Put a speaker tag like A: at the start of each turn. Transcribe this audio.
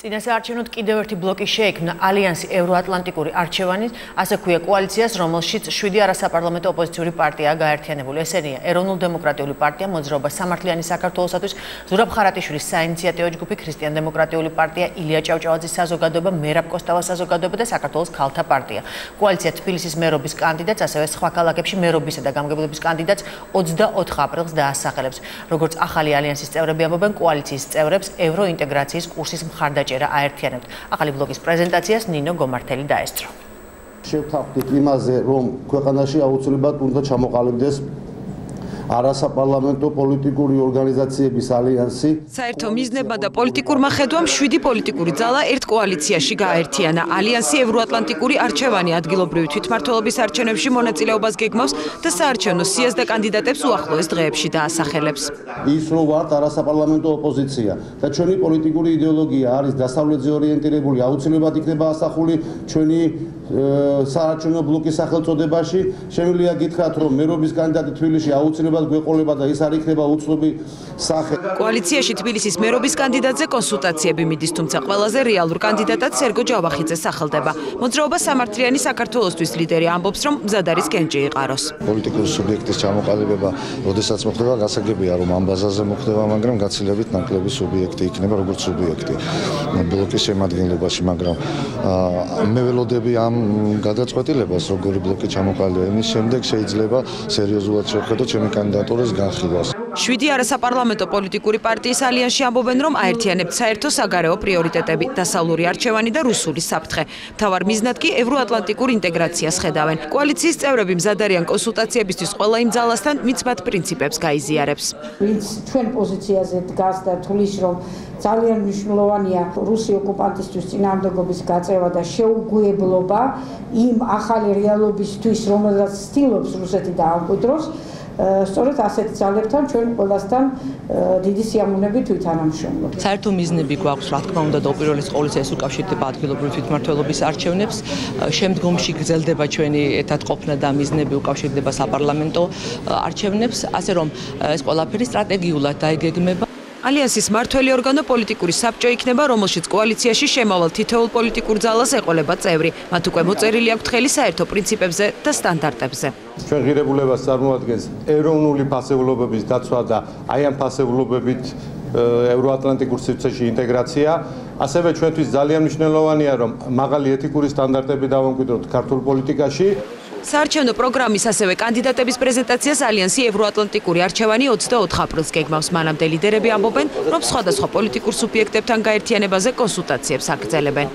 A: წინასაარჩევნოდ კიდევ ერთი ბლოკი შეიქმნა ალიანსი ევროატლანტიკური არჩევანი, ასე ქვია კოალიციას, რომელშიც 7 არასაპარლამენტო ოპოზიციური პარტიაა გაერთიანებული. ესენია ეროვნულ-დემოკრატიული პარტია, მოძრაობა სამართლიანი საქართველოსათვის, ზურაბ ხარატიშვილის საინიციატივო ჯგუფი, ქრისტიან-დემოკრატიული პარტია, ილია ჭავჭავაძის საზოგადოება, მერაბ კოსტავას საზოგადოება და საქართველოს ქალთა პარტია. კოალიცია თბილისის მერობის კანდიდატს, ასევე სხვა ქალაქებში მერობისა და გამგებლობის კანდიდატს 24 აპრილს დაასახელებს. როგორც ახალი ალიანსის წევრები ამბობენ, კოალიციის წევრებს ევროინტეგრაციის კურსის მხარდაჭერა აერთიანებთ. ახალი ბლოკის პრეზენტაციას ნინო გომართელი დაესწრო.
B: შევთანხმდით იმაზე, რომ ქვეყანაში აუცილებლად უნდა ჩამოყალიბდეს არასაპარლამენტო პოლიტიკური ორგანიზაციების ალიანსი.
C: საერთო მიზნებმა და პოლიტიკურმა ხედვამ 7 პოლიტიკური ძალა ერთ კოალიციაში გააერთიანა. ალიანსი ევროატლანტიკური არჩევანი ადგილობრივი თვითმმართველობის არჩევნებში მონაწილეობას გეგმავს და საარჩევნო სიას და კანდიდატებს უახლოეს დღეებში დაასახელებს.
B: ის რომ ვართ არასაპარლამენტო ოპოზიცია და ჩვენი პოლიტიკური იდეოლოგია არის დასავლეთზე ორიენტირებული, აუცილებლად იქნება ასახული ჩვენი საარჩევნო ბლოკის სახელწოდებაში. შემიძლია გითხრათ, რომ მერობის კანდიდატი თბილისში აუცილებლად გვეყოლება და ის არ იქნება უცნობი სახე.
C: კოალიციაში თბილისის მერობის კანდიდატზე კონსულტაციები მიდის, თუმცა ყველაზე რეალურ კანდიდატად სერგო ჯავახიძე სახელდება. მოძრაობა სამართლიანი საქართველოსთვის ლიდერი ამბობს, რომ მზად არის კენჭი იყაროს.
D: პოლიტიკური სუბიექტის ჩამოყალიბება, როდესაც მოხდება, გასაგებია, რომ ამ ბაზაზე მოხდება, მაგრამ გაცილებით ნაკლები სუბიექტი იქნება, როგორც სუბიექტი ბლოკის შემადგენლობაში, მაგრამ მე ველოდები ამ გადაწყვეტილებას, როგორი ბლოკი ჩამოყალიბება, იმის შემდეგ შეიძლება სერიოზულად შევხედოთ ჩემი კანდიდატურის განხილვას.
C: 7 არასაპარლამენტო პოლიტიკური პარტიის ალიანსში ამბობენ, რომ აერთიანებთ საერთო საგარეო პრიორიტეტები, დასავლური არჩევანი და რუსული საფრთხე. მთავარ მიზნად კი ევროატლანტიკურ ინტეგრაციას ხედავენ. კოალიციის წევრები მზად არიან კონსულტაციებისთვის ყველა იმ ძალასთან, ვინც მათ პრინციპებს გაიზიარებს.
E: ვინც ჩვენ პოზიციაზე დგას და თulis, რომ ძალიან მნიშვნელოვანია რუსი ოკუპანტისთვის წინააღმდეგობის გაწევა და შეუგუებლობა იმ ახალი რეალობისთვის, რომელსაც ცდილობს რუსეთი დაამკვიდროს. სწორედ ასეთ ძალებთან ჩვენ ყველასთან დიდი სიამოვნებით ვითანამშრომლობთ.
F: საერთო მიზნები გვაქვს, რა თქმა უნდა, და უპირველეს ყოვლისა ეს უკავშირდება ადგილობრივი თვითმმართველობის არჩევნებს. შემდგომში გრძელდება ჩვენი ერთად ყოფნა და მიზნები უკავშირდება საპარლამენტო არჩევნებს, ასე რომ ეს ყველაფერი სტრატეგიულად დაიგეგმება.
C: ალიანსის მმართველი ორგანო პოლიტიკური საბჭო იქნება, რომელშიც კოალიციაში შემავალ თითოეულ პოლიტიკურ ძალას ეყოლება წევრი. მათ უკვე მოწერილი აქვთ ხელი საერთო პრინციპებზე და სტანდარტებზე.
G: ჩვენ ღირებულებას წარმოადგენს ეროვნული ფასეულობების დაცვა და აი ამ ფასეულობებით ევროატლანტიკურ სივრცეში ინტეგრაცია. ასევე ჩვენთვის ძალიან მნიშვნელოვანია, რომ მაღალი ეთიკური სტანდარტები დავამკვიდროთ ქართულ პოლიტიკაში.
C: საარჩევნო პროგრამის ასევე კანდიდატების პრეზენტაციას ალიანსი ევროატლანტიკური არჩევანი 24 აპრილს გეგმავს. მანამდე ლიდერები ამბობენ, რომ სხვადასხვა პოლიტიკურ სუბიექტებთან გაერთიანებაზე კონსულტაციებს აგრძელებენ.